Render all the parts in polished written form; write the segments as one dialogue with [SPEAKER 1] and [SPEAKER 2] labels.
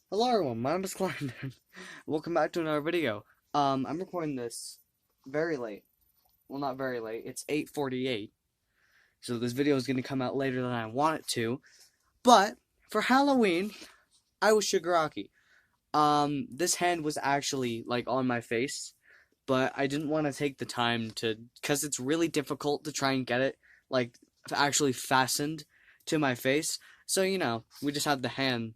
[SPEAKER 1] Hello everyone, my name is Clarendon. Welcome back to another video. I'm recording this very late. Well, not very late. It's 8:48. So this video is going to come out later than I want it to. But for Halloween, I was Shigaraki. This hand was actually like on my face, but I didn't want to take the time cuz it's really difficult to try and get it like actually fastened to my face. So, we just had the hand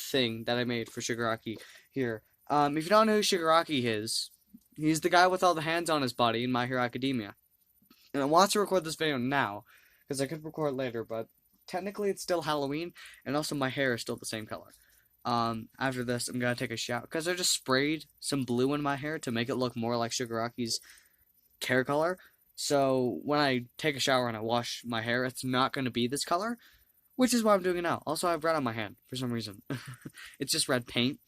[SPEAKER 1] thing that I made for Shigaraki here. If you don't know who Shigaraki is, he's the guy with all the hands on his body in My Hero Academia. And I want to record this video now, because I could record later, but technically it's still Halloween, and also my hair is still the same color. After this, I'm gonna take a shower, because I just sprayed some blue in my hair to make it look more like Shigaraki's hair color. So when I take a shower and I wash my hair, it's not gonna be this color, which is what I'm doing now. Also, I have red on my hand for some reason. It's just red paint.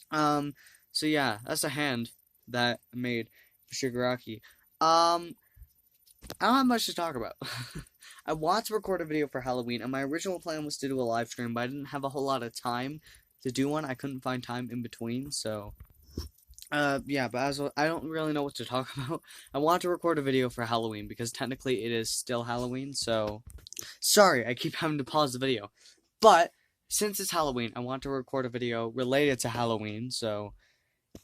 [SPEAKER 1] Um, so yeah, that's a hand that I made for Shigaraki. I don't have much to talk about. I want to record a video for Halloween, and my original plan was to do a live stream, but I didn't have a whole lot of time to do one. I couldn't find time in between, so yeah, but I don't really know what to talk about. I want to record a video for Halloween because technically it is still Halloween, so sorry, I keep having to pause the video. But since it's Halloween, I want to record a video related to Halloween, so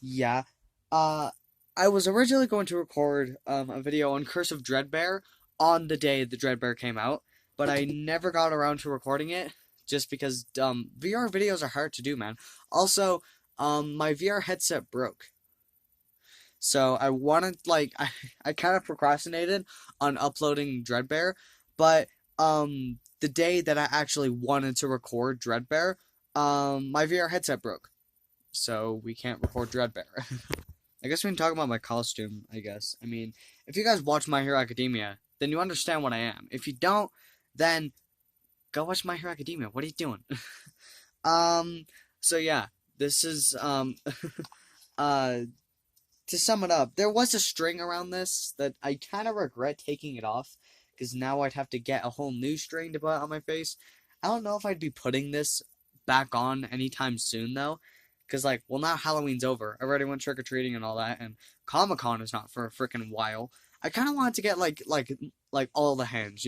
[SPEAKER 1] yeah. Uh I was originally going to record a video on Curse of Dreadbear on the day the Dreadbear came out, but I never got around to recording it just because VR videos are hard to do, man. Also, my VR headset broke. So I wanted I kind of procrastinated on uploading Dreadbear, but the day that I actually wanted to record Dreadbear, my VR headset broke. So we can't record Dreadbear. I guess we can talk about my costume, I guess. I mean, if you guys watch My Hero Academia, then you understand what I am. If you don't, then go watch My Hero Academia. What are you doing? um so yeah, this is uh to sum it up, there was a string around this that I kind of regret taking it off because now I'd have to get a whole new string to put on my face. I don't know if I'd be putting this back on anytime soon though, because well, now Halloween's over. I already went trick or treating and all that, and Comic Con is not for a freaking while. I kind of wanted to get like all the hands,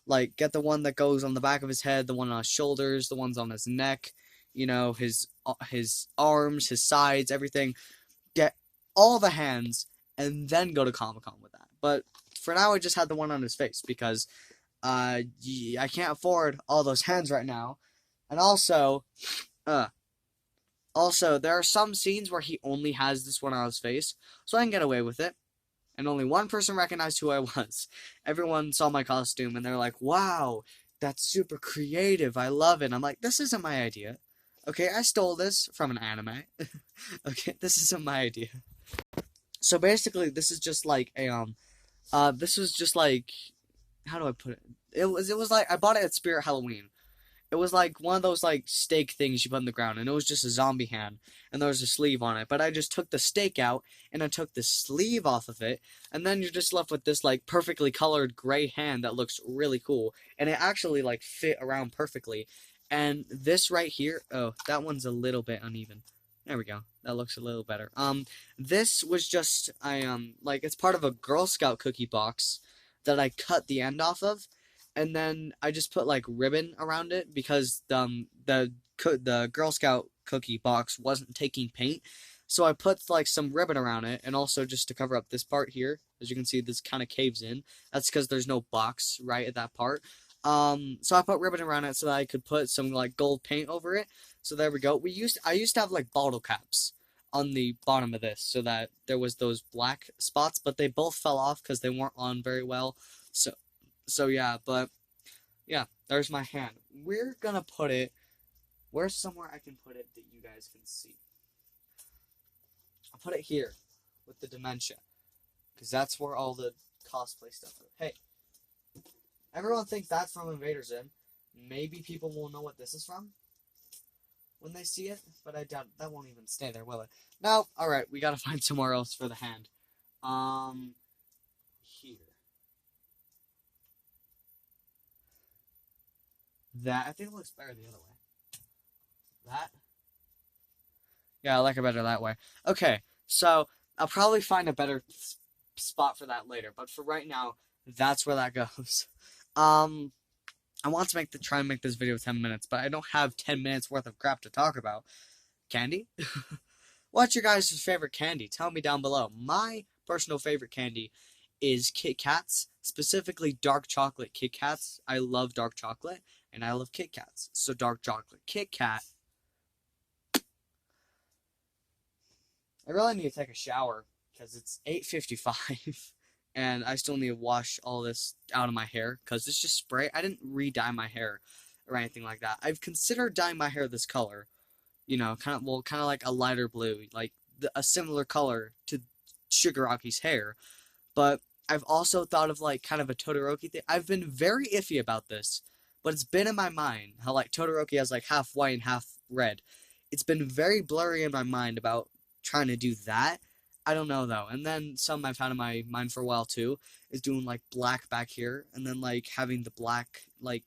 [SPEAKER 1] like get the one that goes on the back of his head, the one on his shoulders, the ones on his neck, his arms, his sides, everything. Get all the hands and then go to Comic Con with that. But for now, I just had the one on his face because I can't afford all those hands right now. And uh, also there are some scenes where he only has this one on his face, so I can get away with it. And only one person recognized who I was. Everyone saw my costume and they're like, "Wow, that's super creative. I love it." I'm like, "This isn't my idea. Okay, I stole this from an anime. Okay, this isn't my idea." So basically, this is just like a this was just like, how do I put it? It was like I bought it at Spirit Halloween. It was like one of those like stake things you put in the ground, and it was just a zombie hand, and there was a sleeve on it. But I just took the stake out, and I took the sleeve off of it, and then you're just left with this like perfectly colored gray hand that looks really cool, and it actually like fit around perfectly. And this right here, oh, that one's a little bit uneven. There we go. That looks a little better. This was just like it's part of a Girl Scout cookie box that I cut the end off of, and then I just put like ribbon around it because the Girl Scout cookie box wasn't taking paint, so I put like some ribbon around it, and also just to cover up this part here. As you can see, this kind of caves in. That's because there's no box right at that part. So I put ribbon around it so that I could put some like gold paint over it. So there we go. I used to have like bottle caps on the bottom of this so that there was those black spots, but they both fell off because they weren't on very well. So yeah, but yeah, there's my hand. We're gonna put it. Where's somewhere I can put it that you guys can see? I'll put it here with the dementia because that's where all the cosplay stuff is. Hey, everyone thinks that's from Invader Zim. Maybe people will know what this is from when they see it, but I doubt that won't even stay there, will it? No. All right, we gotta find somewhere else for the hand. Here. That I think it looks better the other way. That Yeah, I like it better that way. Okay, so I'll probably find a better spot for that later, but for right now, that's where that goes. Um, I want to try and make this video 10 minutes, but I don't have 10 minutes worth of crap to talk about. Candy? What's your guys' favorite candy? Tell me down below. My personal favorite candy is Kit Kats, specifically dark chocolate Kit Kats. I love dark chocolate, and I love Kit Kats. So dark chocolate Kit Kat. I really need to take a shower because it's 8:55 and I still need to wash all this out of my hair because it's just spray. I didn't re-dye my hair or anything like that. I've considered dyeing my hair this color, you know, kind of like a lighter blue, like a similar color to Shigaraki's hair. But I've also thought of like kind of a Todoroki thing. I've been very iffy about this, but it's been in my mind how like Todoroki has like half white and half red. It's been very blurry in my mind about trying to do that. I don't know though. And then some I've had in my mind for a while too is doing like black back here and then like having the black like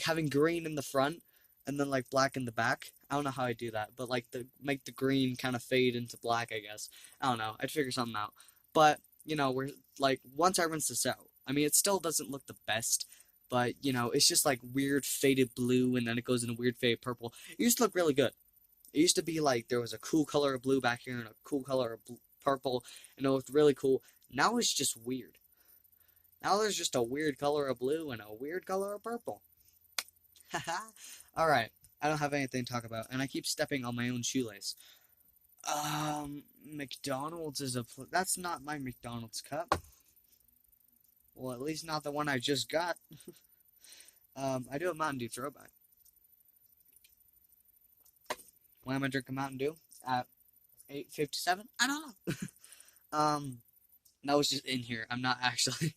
[SPEAKER 1] having green in the front and then like black in the back. I don't know how I do that, but like make the green kind of fade into black, I guess. I don't know. I'd figure something out. But you know, we're like once I rinse this out, I mean, it still doesn't look the best, but you know, it's just like weird faded blue, and then it goes into weird faded purple. It used to look really good. It used to be like there was a cool color of blue back here and a cool color of purple, and it looked really cool. Now it's just weird. Now there's just a weird color of blue and a weird color of purple. Haha. All right, I don't have anything to talk about, and I keep stepping on my own shoelace. McDonald's is that's not my McDonald's cup. Well, at least not the one I just got. I do a Mountain Dew throwback. Why am I drinking Mountain Dew at 8:57? I don't know. That was just in here. I'm not actually.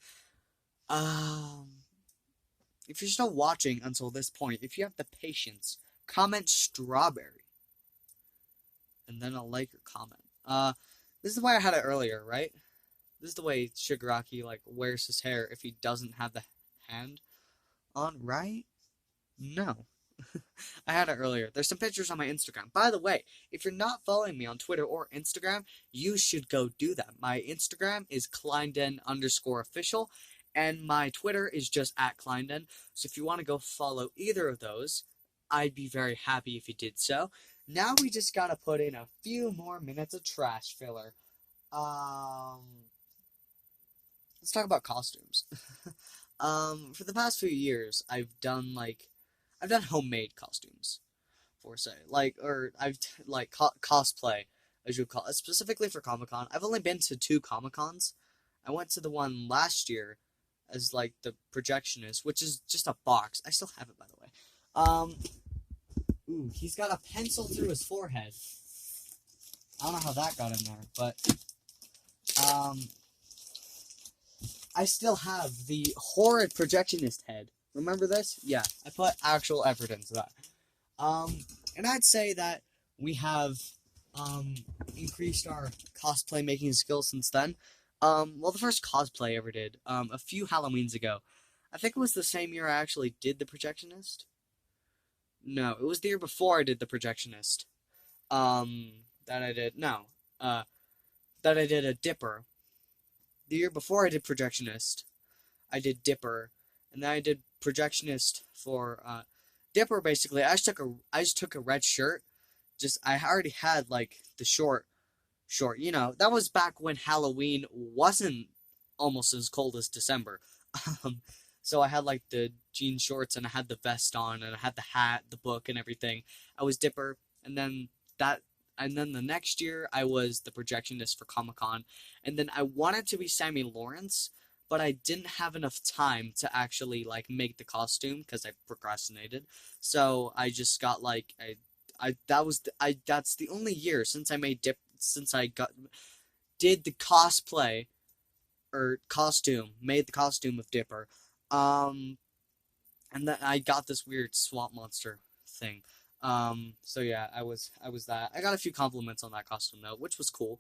[SPEAKER 1] If you're still watching until this point, if you have the patience, comment strawberry. And then I'll like your comment. This is the way I had it earlier, right? This is the way Shigaraki, like, wears his hair if he doesn't have the hand on, right? No. I had it earlier. There's some pictures on my Instagram. By the way, if you're not following me on Twitter or Instagram, you should go do that. My Instagram is Kleinden_official, and my Twitter is just @Kleinden. So if you want to go follow either of those, I'd be very happy if you did so. Now we just gotta put in a few more minutes of trash filler. Let's talk about costumes. For the past few years, I've done homemade costumes, for say, cosplay, as you call it, specifically for Comic-Con. I've only been to 2 Comic-Cons. I went to the one last year as like the projectionist, which is just a box. I still have it, by the way. Ooh, he's got a pencil through his forehead. I don't know how that got in there, but I still have the horrid projectionist head. Remember this? Yeah, I put actual effort into that. And I'd say that we have increased our cosplay making skills since then. Well, the first cosplay I ever did, a few Halloweens ago. I think it was the same year I actually did the projectionist. No, it was the year before I did the projectionist. That I did a Dipper. The year before I did projectionist, I did Dipper, and then I did projectionist for Dipper. Basically, I just took a red shirt. I already had like the short. You know, that was back when Halloween wasn't almost as cold as December. So I had like the jean shorts and I had the vest on and I had the hat, the book, and everything. I was Dipper, and then the next year I was the projectionist for Comic-Con, and then I wanted to be Sammy Lawrence, but I didn't have enough time to actually like make the costume because I procrastinated. So I just got like that's the only year since I did the cosplay or made the costume of Dipper. And then I got this weird swamp monster thing. So yeah, I was that. I got a few compliments on that costume though, which was cool.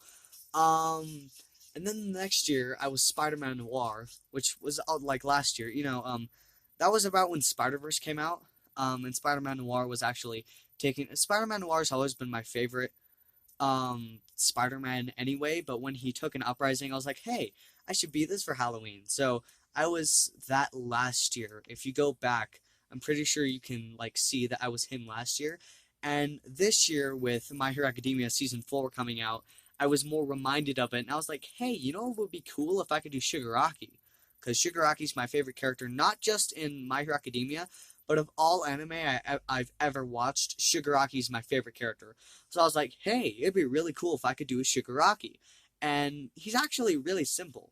[SPEAKER 1] And then the next year I was Spider-Man Noir, which was like last year. You know, that was about when Spider-Verse came out. And Spider-Man Noir was actually Spider-Man Noir has always been my favorite Spider-Man anyway, but when he took an uprising, I was like, hey, I should be this for Halloween. So I was that last year. If you go back, I'm pretty sure you can like see that I was him last year. And this year with My Hero Academia season 4 coming out, I was more reminded of it, and I was like, hey, you know what would be cool if I could do Shigaraki? Because Shigaraki's my favorite character, not just in My Hero Academia, but of all anime I've ever watched, Shigaraki's my favorite character. So I was like, hey, it'd be really cool if I could do a Shigaraki. And he's actually really simple.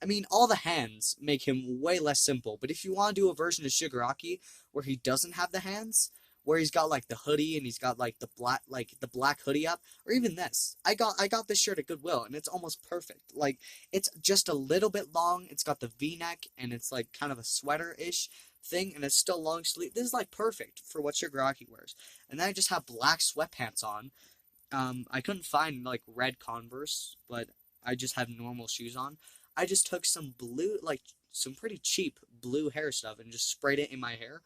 [SPEAKER 1] I mean, all the hands make him way less simple, but if you want to do a version of Shigaraki where he doesn't have the hands, where he's got like the hoodie and he's got like the black hoodie up, or even this. I got this shirt at Goodwill and it's almost perfect. Like it's just a little bit long, it's got the V-neck and it's like kind of a sweater-ish thing and it's still long sleeve. This is like perfect for what Shigaraki wears. And then I just have black sweatpants on. I couldn't find like red Converse, but I just have normal shoes on. I just took some blue, like some pretty cheap blue hair stuff and just sprayed it in my hair.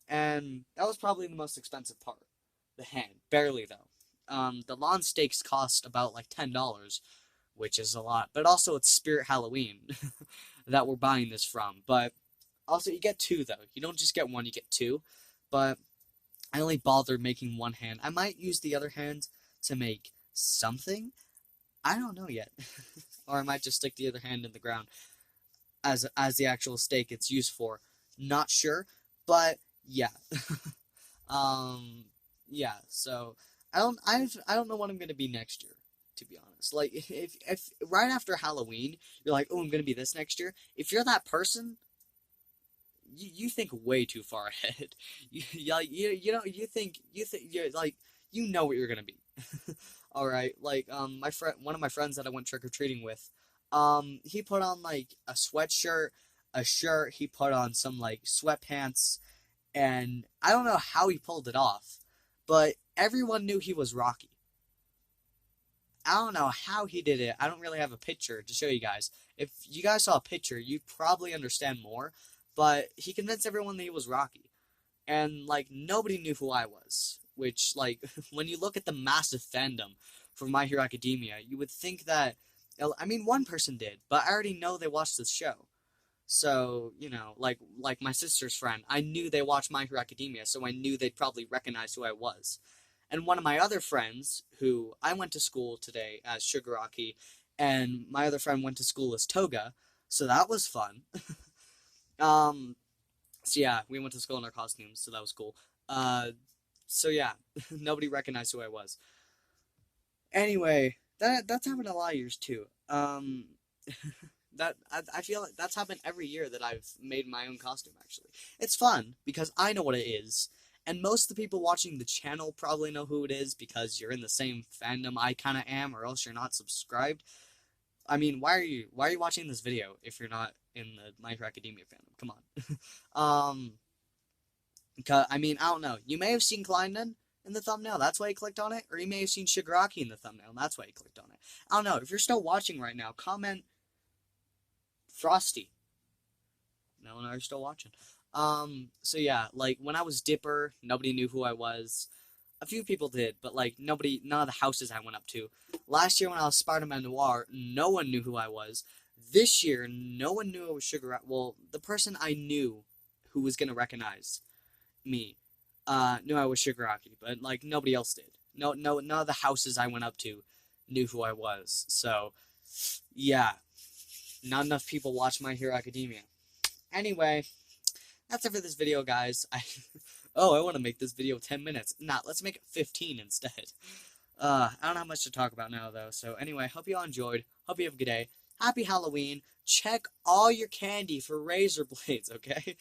[SPEAKER 1] And that was probably the most expensive part. The hand. Barely though. The lawn steaks cost about like $10, which is a lot. But also it's Spirit Halloween that we're buying this from. But also you get two though. You don't just get one, you get two. But I only bothered making one hand. I might use the other hand to make something. I don't know yet. Or I might just stick the other hand in the ground as the actual stake it's used for. Not sure, but yeah. um yeah, so I don't know what I'm going to be next year, to be honest. Like if right after Halloween, you're like, "Oh, I'm going to be this next year." If you're that person, you think way too far ahead. You think you're like you know what you're gonna be. All right, like my friend, one of my friends that I went trick or treating with, he put on like a sweatshirt, a shirt. He put on some like sweatpants, and I don't know how he pulled it off, but everyone knew he was Rocky. I don't know how he did it. I don't really have a picture to show you guys. If you guys saw a picture, you'd probably understand more. But he convinced everyone that he was Rocky. And, like, nobody knew who I was. Which, like, when you look at the massive fandom for My Hero Academia, you would think that... I mean, one person did, but I already know they watched this show. So, you know, like my sister's friend, I knew they watched My Hero Academia, so I knew they'd probably recognize who I was. And one of my other friends, who I went to school today as Shigaraki, and my other friend went to school as Toga, so that was fun. um, so yeah, we went to school in our costumes, so that was cool. So yeah, nobody recognized who I was. Anyway, that's happened a lot of years too. I feel like that's happened every year that I've made my own costume, actually. It's fun, because I know what it is, and most of the people watching the channel probably know who it is, because you're in the same fandom I kinda am, or else you're not subscribed. I mean, why are you watching this video if you're not in the My Hero Academia fandom? Come on. I mean, I don't know. You may have seen Kleinen in the thumbnail, that's why you clicked on it, or you may have seen Shigaraki in the thumbnail, and that's why you clicked on it. I don't know. If you're still watching right now, comment Frosty. No one are still watching. So yeah, like when I was Dipper, nobody knew who I was. A few people did, but like none of the houses I went up to. Last year when I was Spider-Man Noir, no one knew who I was. This year, no one knew I was Sugar. Well, the person I knew who was gonna recognize me, knew I was Shigaraki, but like nobody else did. None of the houses I went up to knew who I was. So, yeah, not enough people watch My Hero Academia. Anyway, that's it for this video, guys. I want to make this video 10 minutes. Nah, let's make it 15 instead. I don't have much to talk about now, though. So anyway, hope you all enjoyed. Hope you have a good day. Happy Halloween. Check all your candy for razor blades, okay?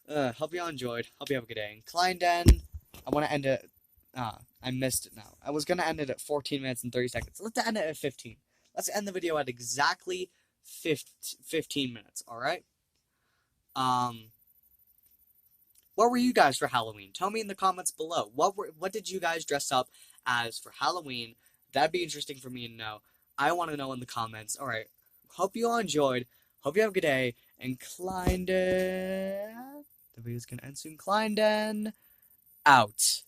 [SPEAKER 1] Hope you all enjoyed. Hope you have a good day. And Kleinen, I want to end it. I missed it now. I was going to end it at 14 minutes and 30 seconds. Let's end it at 15. Let's end the video at exactly 15 minutes, alright? What were you guys for Halloween? Tell me in the comments below. What did you guys dress up as for Halloween? That'd be interesting for me to know. I want to know in the comments. Alright. Hope you all enjoyed. Hope you have a good day. And Kleinen... The video's gonna end soon. Kleinen... out.